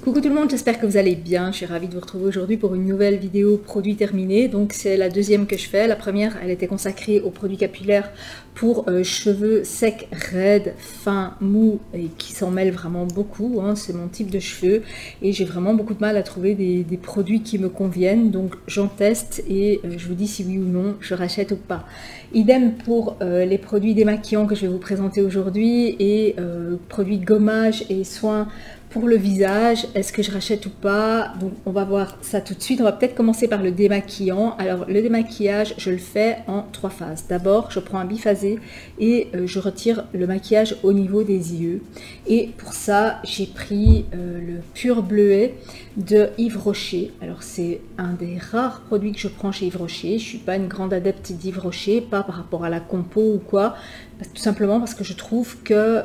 Coucou tout le monde, j'espère que vous allez bien. Je suis ravie de vous retrouver aujourd'hui pour une nouvelle vidéo produit terminé. Donc c'est la deuxième que je fais. La première, elle était consacrée aux produits capillaires pour cheveux secs, raides, fins, mous et qui s'en mêlent vraiment beaucoup. Hein. C'est mon type de cheveux et j'ai vraiment beaucoup de mal à trouver des produits qui me conviennent. Donc j'en teste et je vous dis si oui ou non je rachète ou pas. Idem pour les produits démaquillants que je vais vous présenter aujourd'hui et produits de gommage et soins pour le visage. Est-ce que je rachète ou pas? Donc on va voir ça tout de suite. On va peut-être commencer par le démaquillant. Alors le démaquillage, je le fais en 3 phases. D'abord, je prends un biphasé et je retire le maquillage au niveau des yeux. Et pour ça, j'ai pris le Pur Bleuet de Yves Rocher. Alors c'est un des rares produits que je prends chez Yves Rocher. Je suis pas une grande adepte d'Yves Rocher, pas par rapport à la compo ou quoi, tout simplement parce que je trouve que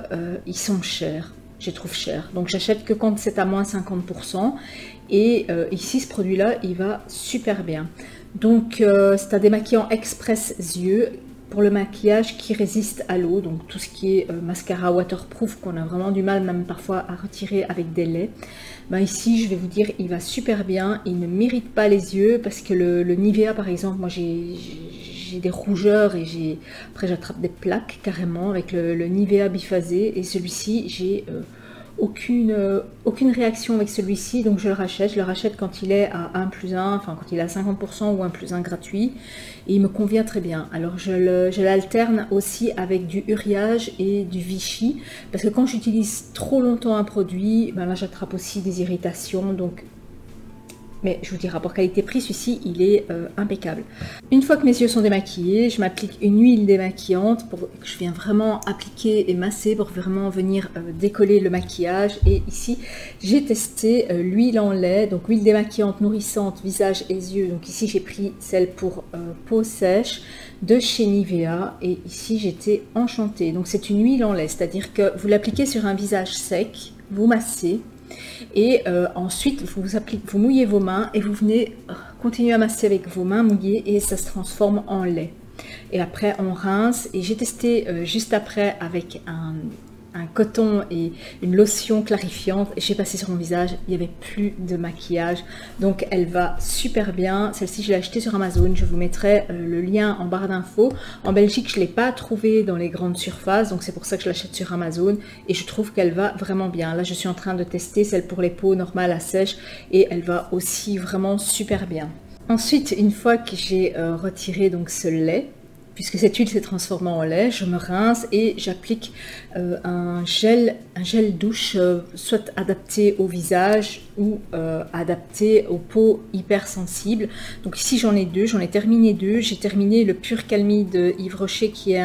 ils sont chers. Je trouve cher, donc j'achète que quand c'est à moins 50%. Et ici ce produit là il va super bien. Donc c'est un démaquillant express yeux pour le maquillage qui résiste à l'eau, donc tout ce qui est mascara waterproof qu'on a vraiment du mal même parfois à retirer avec des laits. Ben ici je vais vous dire il va super bien, il ne m'irrite pas les yeux parce que le Nivea par exemple, moi j'ai des rougeurs et après j'attrape des plaques carrément avec le Nivea biphasé, et celui-ci j'ai aucune réaction avec celui-ci, donc je le rachète quand il est à 1+1, enfin quand il est à 50% ou 1+1 gratuit, et il me convient très bien. Alors je l'alterne aussi avec du Uriage et du Vichy, parce que quand j'utilise trop longtemps un produit, ben là j'attrape aussi des irritations, donc mais je vous dis, rapport qualité-prix, celui-ci, il est impeccable. Une fois que mes yeux sont démaquillés, je m'applique une huile démaquillante que je viens vraiment appliquer et masser pour vraiment venir décoller le maquillage. Et ici, j'ai testé l'huile en lait, donc huile démaquillante nourrissante, visage et yeux. Donc ici, j'ai pris celle pour peau sèche de chez Nivea. Et ici, j'étais enchantée. Donc c'est une huile en lait, c'est-à-dire que vous l'appliquez sur un visage sec, vous massez. Et ensuite vous mouillez vos mains et vous venez continuer à masser avec vos mains mouillées et ça se transforme en lait. Et après on rince, et j'ai testé juste après avec un coton et une lotion clarifiante, et j'ai passé sur mon visage, il n'y avait plus de maquillage, donc elle va super bien. Celle-ci je l'ai achetée sur Amazon, je vous mettrai le lien en barre d'infos. En Belgique je ne l'ai pas trouvée dans les grandes surfaces, donc c'est pour ça que je l'achète sur Amazon, et je trouve qu'elle va vraiment bien. Là je suis en train de tester celle pour les peaux normales à sèche et elle va aussi vraiment super bien. Ensuite, une fois que j'ai retiré donc ce lait, puisque cette huile s'est transformée en lait, je me rince et j'applique un gel douche, soit adapté au visage ou adapté aux peaux hypersensibles. Donc ici j'en ai deux, j'en ai terminé deux. J'ai terminé le Pur Calmie de Yves Rocher qui est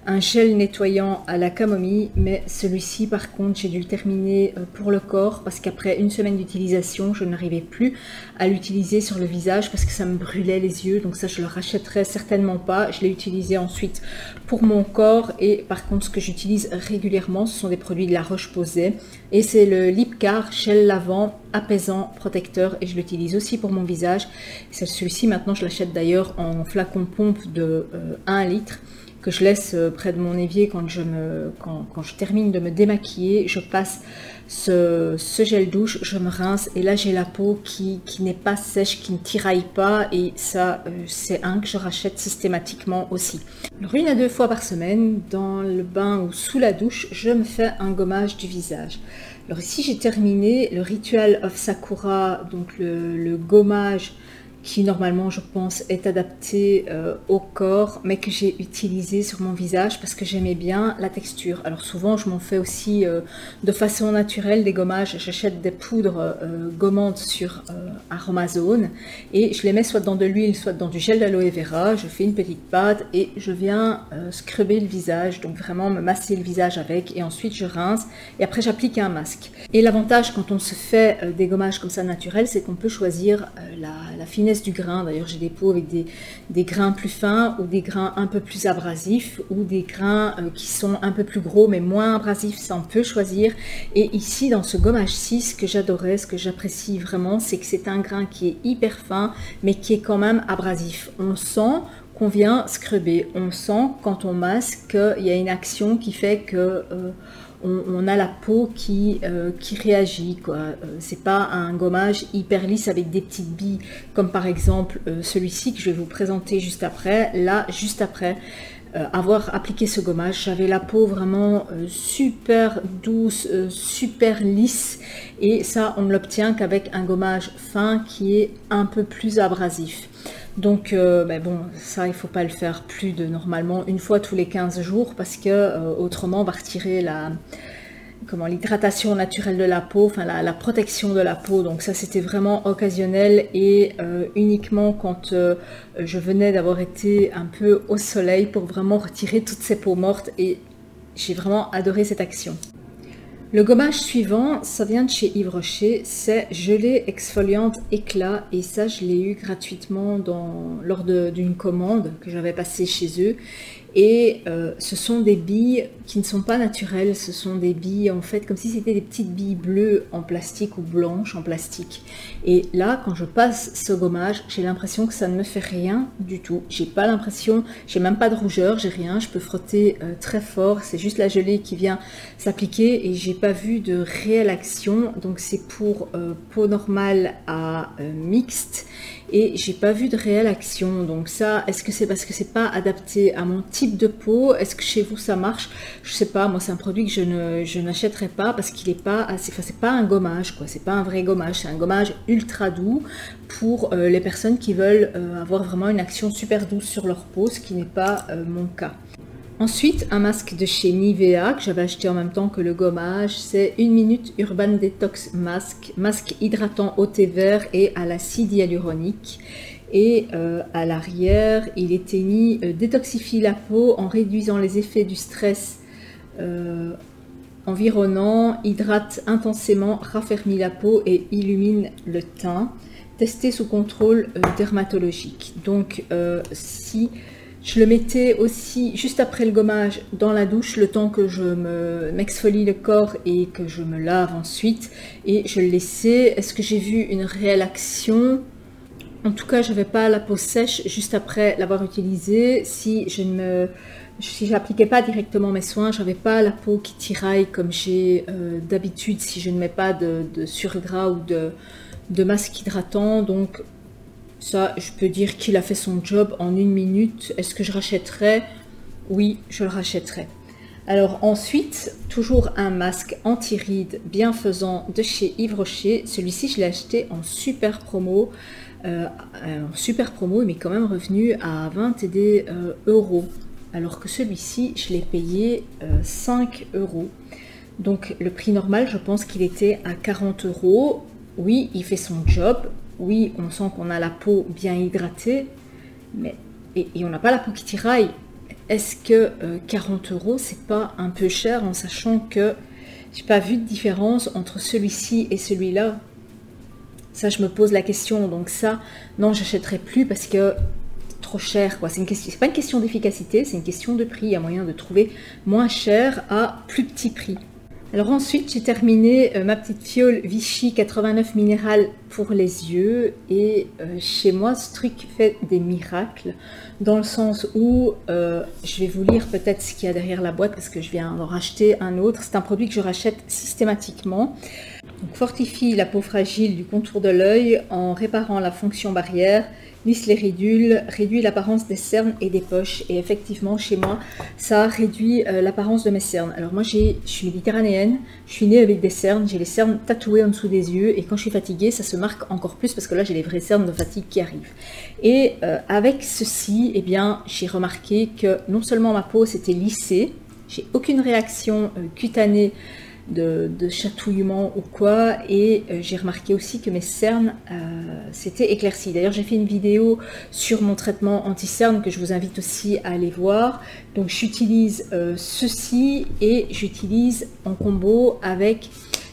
un gel nettoyant à la camomille, mais celui-ci par contre j'ai dû le terminer pour le corps parce qu'après une semaine d'utilisation je n'arrivais plus à l'utiliser sur le visage parce que ça me brûlait les yeux, donc ça je le rachèterai certainement pas. Je l'ai utilisé ensuite pour mon corps, et par contre ce que j'utilise régulièrement ce sont des produits de La Roche-Posay et c'est le Lipcar gel lavant apaisant protecteur, et je l'utilise aussi pour mon visage. Celui-ci maintenant je l'achète d'ailleurs en flacon pompe de 1 litre que je laisse près de mon évier quand je termine de me démaquiller. Je passe ce gel douche, je me rince, et là j'ai la peau qui n'est pas sèche, qui ne tiraille pas, et ça c'est un que je rachète systématiquement aussi. Alors 1 à 2 fois par semaine, dans le bain ou sous la douche, je me fais un gommage du visage. Alors ici j'ai terminé le Ritual of Sakura, donc le gommage qui normalement je pense est adapté au corps, mais que j'ai utilisé sur mon visage parce que j'aimais bien la texture. Alors souvent je m'en fais aussi de façon naturelle des gommages. J'achète des poudres gommantes sur Aromazone et je les mets soit dans de l'huile soit dans du gel d'aloe vera. Je fais une petite pâte et je viens scrubber le visage, donc vraiment me masser le visage avec, et ensuite je rince et après j'applique un masque. Et l'avantage quand on se fait des gommages comme ça naturels, c'est qu'on peut choisir la finesse du grain. D'ailleurs j'ai des peaux avec des grains plus fins ou des grains un peu plus abrasifs ou des grains qui sont un peu plus gros mais moins abrasifs, ça on peut choisir. Et ici dans ce gommage 6, ce que j'adorais, ce que j'apprécie vraiment, c'est que c'est un grain qui est hyper fin mais qui est quand même abrasif. On sent qu'on vient scrubber, on sent quand on masque qu'il y a une action qui fait que on a la peau qui réagit, quoi. C'est pas un gommage hyper lisse avec des petites billes comme par exemple celui-ci que je vais vous présenter juste après. Là, juste après avoir appliqué ce gommage, j'avais la peau vraiment super douce, super lisse, et ça on ne l'obtient qu'avec un gommage fin qui est un peu plus abrasif. Donc bon, ça il faut pas le faire plus de normalement une fois tous les 15 jours parce que autrement on va retirer l'hydratation naturelle de la peau, enfin la protection de la peau. Donc ça c'était vraiment occasionnel et uniquement quand je venais d'avoir été un peu au soleil pour vraiment retirer toutes ces peaux mortes, et j'ai vraiment adoré cette action. Le gommage suivant, ça vient de chez Yves Rocher, c'est gelée exfoliante éclat, et ça je l'ai eu gratuitement lors d'une commande que j'avais passée chez eux. Et ce sont des billes qui ne sont pas naturelles, ce sont des billes en fait comme si c'était des petites billes bleues en plastique ou blanches en plastique. Et là quand je passe ce gommage, j'ai l'impression que ça ne me fait rien du tout. J'ai pas l'impression, j'ai même pas de rougeur, j'ai rien, je peux frotter très fort, c'est juste la gelée qui vient s'appliquer et j'ai pas vu de réelle action. Donc c'est pour peau normale à mixte. Et j'ai pas vu de réelle action. Donc ça, est-ce que c'est parce que c'est pas adapté à mon type de peau? Est-ce que chez vous ça marche? Je sais pas, moi c'est un produit que je n'achèterai pas parce qu'il est pas assez, enfin c'est pas un gommage quoi, c'est pas un vrai gommage, c'est un gommage ultra doux pour les personnes qui veulent avoir vraiment une action super douce sur leur peau, ce qui n'est pas mon cas. Ensuite, un masque de chez Nivea que j'avais acheté en même temps que le gommage, c'est 1 minute Urban Detox Mask, masque hydratant au thé vert et à l'acide hyaluronique. Et à l'arrière, il était mis détoxifie la peau en réduisant les effets du stress environnant, hydrate intensément, raffermit la peau et illumine le teint. Testé sous contrôle dermatologique. Donc si je le mettais aussi juste après le gommage dans la douche, le temps que je m'exfolie le corps et que je me lave ensuite, et je le laissais. Est-ce que j'ai vu une réelle action? En tout cas, je n'avais pas la peau sèche juste après l'avoir utilisé. Si je n'appliquais pas directement mes soins, j'avais pas la peau qui tiraille comme j'ai d'habitude si je ne mets pas de surgras ou de masque hydratant. Donc ça, je peux dire qu'il a fait son job en 1 minute. Est-ce que je rachèterais? Oui, je le rachèterais. Alors ensuite, toujours un masque anti-rides bienfaisant de chez Yves Rocher. Celui-ci, je l'ai acheté en super promo. Il m'est quand même revenu à 20 et des euros. Alors que celui-ci, je l'ai payé 5 euros. Donc le prix normal, je pense qu'il était à 40 euros. Oui, il fait son job. Oui, on sent qu'on a la peau bien hydratée, mais et on n'a pas la peau qui tiraille. Est-ce que 40 euros, c'est pas un peu cher en sachant que j'ai pas vu de différence entre celui-ci et celui-là? Ça, je me pose la question. Donc ça, non, j'achèterai plus parce que trop cher, quoi. C'est pas une question d'efficacité, c'est une question de prix. Il y a moyen de trouver moins cher à plus petit prix. Alors ensuite, j'ai terminé ma petite fiole Vichy 89 minéral pour les yeux, et chez moi, ce truc fait des miracles dans le sens où je vais vous lire peut-être ce qu'il y a derrière la boîte parce que je viens d'en racheter un autre. C'est un produit que je rachète systématiquement. Donc, fortifie la peau fragile du contour de l'œil en réparant la fonction barrière, lisse les ridules, réduit l'apparence des cernes et des poches. Et effectivement, chez moi, ça réduit l'apparence de mes cernes. Alors moi, je suis méditerranéenne, je suis née avec des cernes, j'ai les cernes tatouées en dessous des yeux, et quand je suis fatiguée, ça se marque encore plus parce que là, j'ai les vraies cernes de fatigue qui arrivent. Et avec ceci, eh bien, j'ai remarqué que non seulement ma peau s'était lissée, j'ai aucune réaction cutanée de chatouillement ou quoi, et j'ai remarqué aussi que mes cernes s'étaient éclaircies. D'ailleurs, j'ai fait une vidéo sur mon traitement anti-cernes que je vous invite aussi à aller voir. Donc j'utilise ceci, et j'utilise en combo avec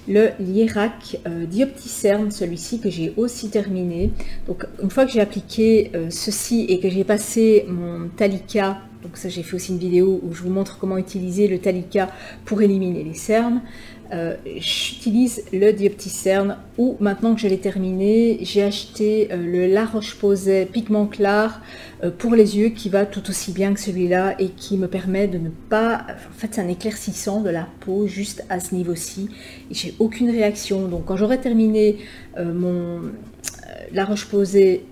le Lierac Diopticerne, celui-ci que j'ai aussi terminé. Donc une fois que j'ai appliqué ceci et que j'ai passé mon Talika, donc ça j'ai fait aussi une vidéo où je vous montre comment utiliser le Talika pour éliminer les cernes, j'utilise le Diopticerne, ou maintenant que je l'ai terminé, j'ai acheté le La Roche-Posay pigment clar pour les yeux, qui va tout aussi bien que celui-là et qui me permet de ne pas... En fait, c'est un éclaircissant de la peau juste à ce niveau-ci. Et j'ai aucune réaction. Donc quand j'aurai terminé mon La Roche-Posay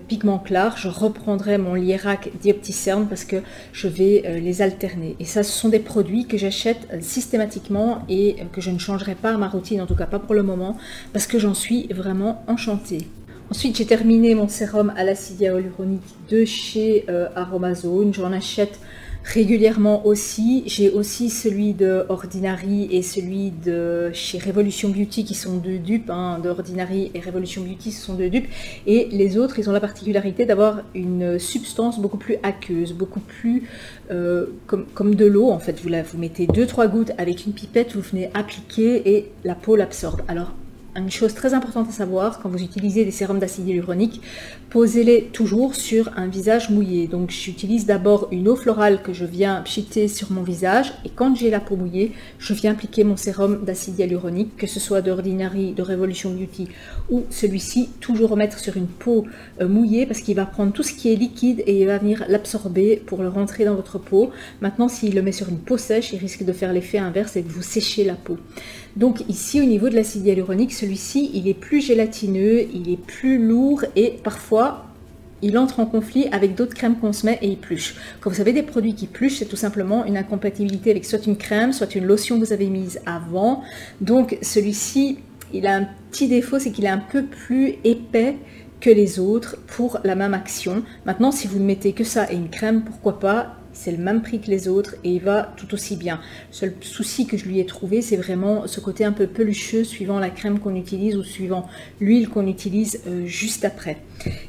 pigment clar, je reprendrai mon Lierac Diopticerne parce que je vais les alterner. Et ça, ce sont des produits que j'achète systématiquement et que je ne changerai pas à ma routine, en tout cas pas pour le moment, parce que j'en suis vraiment enchantée. Ensuite, j'ai terminé mon sérum à l'acide hyaluronique de chez Aromazone. J'en achète régulièrement aussi. J'ai aussi celui de Ordinary et celui de chez Revolution Beauty qui sont deux dupes, hein, de Ordinary et Revolution Beauty, ce sont deux dupes. Et les autres, ils ont la particularité d'avoir une substance beaucoup plus aqueuse, beaucoup plus comme de l'eau. En fait, vous mettez 2-3 gouttes avec une pipette, vous venez appliquer et la peau l'absorbe. Alors, une chose très importante à savoir, quand vous utilisez des sérums d'acide hyaluronique, posez-les toujours sur un visage mouillé. Donc j'utilise d'abord une eau florale que je viens pchiter sur mon visage, et quand j'ai la peau mouillée, je viens appliquer mon sérum d'acide hyaluronique, que ce soit d'Ordinary, de Revolution Beauty ou celui-ci, toujours remettre sur une peau mouillée, parce qu'il va prendre tout ce qui est liquide et il va venir l'absorber pour le rentrer dans votre peau. Maintenant, s'il le met sur une peau sèche, il risque de faire l'effet inverse et de vous sécher la peau. Donc ici, au niveau de l'acide hyaluronique, celui-ci, il est plus gélatineux, il est plus lourd et parfois, il entre en conflit avec d'autres crèmes qu'on se met et il pluche. Quand vous avez des produits qui pluchent, c'est tout simplement une incompatibilité avec soit une crème, soit une lotion que vous avez mise avant. Donc celui-ci, il a un petit défaut, c'est qu'il est un peu plus épais que les autres pour la même action. Maintenant, si vous ne mettez que ça et une crème, pourquoi pas? C'est le même prix que les autres et il va tout aussi bien. Le seul souci que je lui ai trouvé, c'est vraiment ce côté un peu pelucheux suivant la crème qu'on utilise ou suivant l'huile qu'on utilise juste après.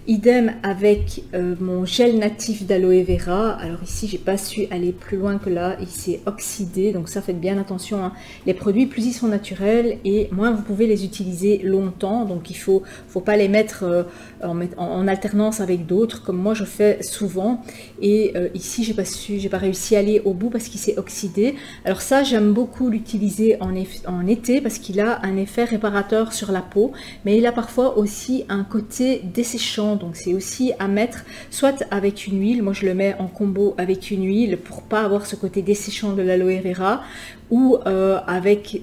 Idem avec mon gel natif d'aloe vera. Alors ici, j'ai pas su aller plus loin que là. Il s'est oxydé, donc ça, faites bien attention, hein. Les produits, plus ils sont naturels et moins vous pouvez les utiliser longtemps. Donc il faut pas les mettre en alternance avec d'autres, comme moi je fais souvent. Et ici, j'ai pas réussi à aller au bout parce qu'il s'est oxydé. Alors ça, j'aime beaucoup l'utiliser en été parce qu'il a un effet réparateur sur la peau, mais il a parfois aussi un côté desséchant. Donc c'est aussi à mettre soit avec une huile, moi je le mets en combo avec une huile pour pas avoir ce côté desséchant de l'aloe vera, ou avec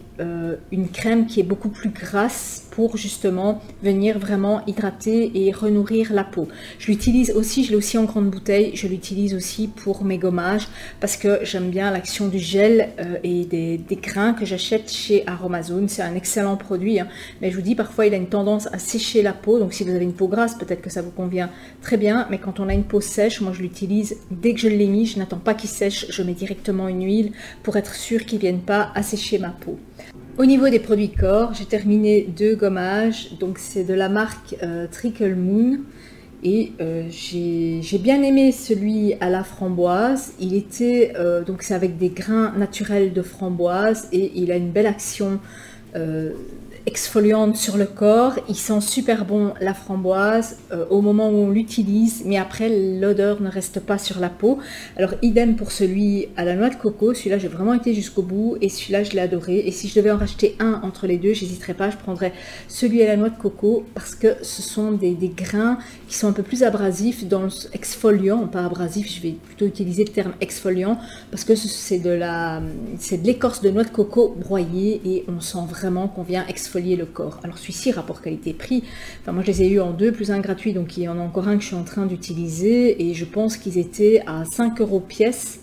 une crème qui est beaucoup plus grasse pour justement venir vraiment hydrater et renourrir la peau. Je l'utilise aussi, je l'ai aussi en grande bouteille, je l'utilise aussi pour mes gommages parce que j'aime bien l'action du gel et des grains que j'achète chez Aromazone. C'est un excellent produit, hein, mais je vous dis, parfois il a une tendance à sécher la peau, donc si vous avez une peau grasse, peut-être que ça vous convient très bien, mais quand on a une peau sèche, moi je l'utilise dès que je l'ai mis, je n'attends pas qu'il sèche, je mets directement une huile pour être sûr qu'il ne vienne pas assécher ma peau. Au niveau des produits corps, j'ai terminé 2 gommages, donc c'est de la marque Trickle Moon et j'ai bien aimé celui à la framboise. Il était donc c'est avec des grains naturels de framboise et il a une belle action exfoliante sur le corps. Il sent super bon la framboise au moment où on l'utilise, mais après l'odeur ne reste pas sur la peau. Alors idem pour celui à la noix de coco, celui-là j'ai vraiment été jusqu'au bout et celui-là je l'ai adoré, et si je devais en racheter un entre les deux, j'hésiterais pas, je prendrais celui à la noix de coco parce que ce sont des grains qui sont un peu plus abrasifs, dans exfoliant, pas abrasif, je vais plutôt utiliser le terme exfoliant parce que c'est de l'écorce de noix de coco broyée et on sent vraiment qu'on vient exfolier le corps. Alors celui-ci, rapport qualité-prix, enfin moi je les ai eu en 2 plus un gratuit, donc il y en a encore un que je suis en train d'utiliser et je pense qu'ils étaient à 5 € pièce.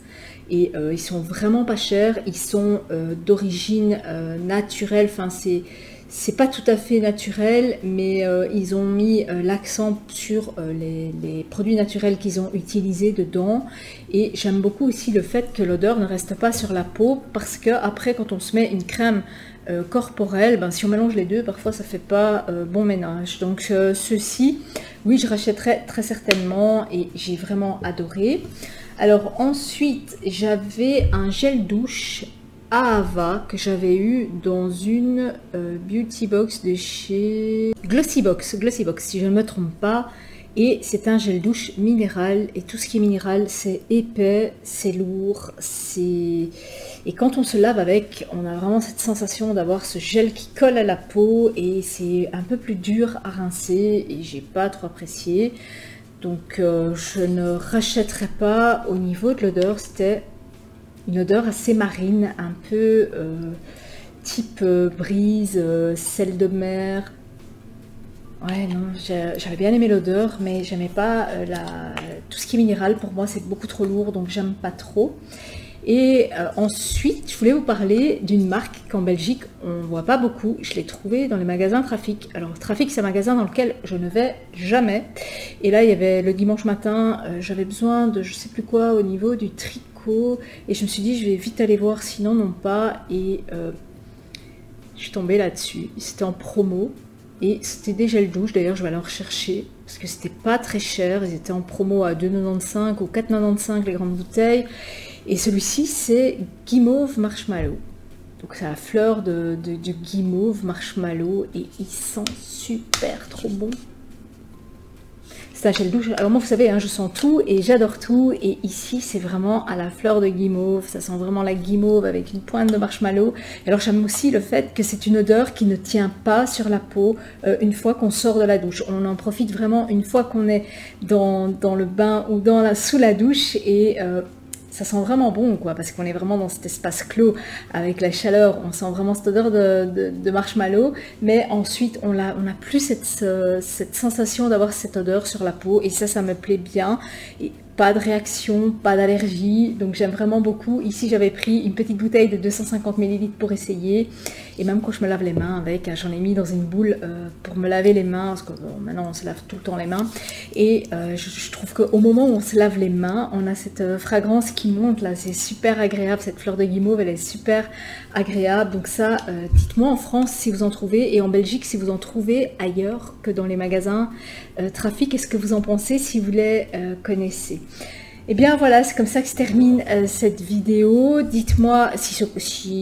Et ils sont vraiment pas chers, ils sont d'origine naturelle, enfin c'est pas tout à fait naturel, mais ils ont mis l'accent sur les produits naturels qu'ils ont utilisés dedans. Et j'aime beaucoup aussi le fait que l'odeur ne reste pas sur la peau, parce que après quand on se met une crème corporelle, ben, si on mélange les deux, parfois ça fait pas bon ménage. Donc ceci, oui, je rachèterai très certainement et j'ai vraiment adoré. Alors ensuite, j'avais un gel douche Ahava que j'avais eu dans une beauty box de chez Glossybox si je ne me trompe pas. et c'est un gel douche minéral, et tout ce qui est minéral c'est épais, c'est lourd, et quand on se lave avec, on a vraiment cette sensation d'avoir ce gel qui colle à la peau, et c'est un peu plus dur à rincer, et j'ai pas trop apprécié. Donc je ne rachèterai pas. Au niveau de l'odeur, c'était une odeur assez marine, un peu type brise, sel de mer. Ouais, non, j'avais bien aimé l'odeur, mais j'aimais pas tout ce qui est minéral. Pour moi, c'est beaucoup trop lourd, donc j'aime pas trop. Et ensuite, je voulais vous parler d'une marque qu'en Belgique, on ne voit pas beaucoup. Je l'ai trouvée dans les magasins Trafic. Alors, Trafic, c'est un magasin dans lequel je ne vais jamais. Et là, il y avait le dimanche matin, j'avais besoin de je sais plus quoi au niveau du tricot. Et je me suis dit, je vais vite aller voir, sinon non pas. Et je suis tombée là-dessus. C'était en promo. Et c'était des gels douche. D'ailleurs, je vais aller en rechercher. Parce que c'était pas très cher. Ils étaient en promo à 2,95 ou 4,95 les grandes bouteilles. Et celui-ci, c'est Guimauve Marshmallow. Donc c'est la fleur du guimauve marshmallow et il sent super trop bon. C'est un gel douche. Alors moi, vous savez, hein, je sens tout et j'adore tout. Et ici, c'est vraiment à la fleur de guimauve. Ça sent vraiment la guimauve avec une pointe de marshmallow. Et alors j'aime aussi le fait que c'est une odeur qui ne tient pas sur la peau une fois qu'on sort de la douche. On en profite vraiment une fois qu'on est dans le bain ou sous la douche et ça sent vraiment bon, quoi, parce qu'on est vraiment dans cet espace clos avec la chaleur. On sent vraiment cette odeur de marshmallow, mais ensuite on n'a plus cette sensation d'avoir cette odeur sur la peau, et ça me plaît bien. Et pas de réaction, pas d'allergie, donc j'aime vraiment beaucoup. Ici j'avais pris une petite bouteille de 250 ml pour essayer, et même quand je me lave les mains avec, j'en ai mis dans une boule pour me laver les mains, parce que bon, maintenant on se lave tout le temps les mains, et je trouve qu'au moment où on se lave les mains, on a cette fragrance qui monte là, c'est super agréable. Cette fleur de guimauve, elle est super agréable. Donc ça, dites-moi en France si vous en trouvez, et en Belgique si vous en trouvez ailleurs que dans les magasins Trafic. Qu'est-ce que vous en pensez, si vous les connaissez? Et bien voilà, c'est comme ça que se termine cette vidéo. Dites-moi si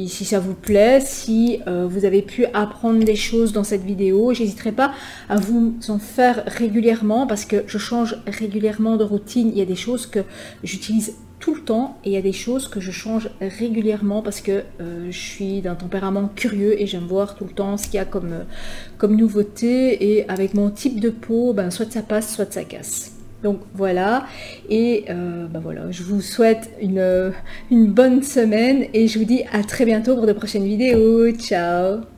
ça vous plaît, si vous avez pu apprendre des choses dans cette vidéo. J'hésiterai pas à vous en faire régulièrement, parce que je change régulièrement de routine. Il y a des choses que j'utilise tout le temps, et il y a des choses que je change régulièrement parce que je suis d'un tempérament curieux et j'aime voir tout le temps ce qu'il y a comme nouveauté, et avec mon type de peau, ben, soit ça passe, soit ça casse. Donc voilà, et ben voilà, je vous souhaite une bonne semaine, et je vous dis à très bientôt pour de prochaines vidéos. Ciao!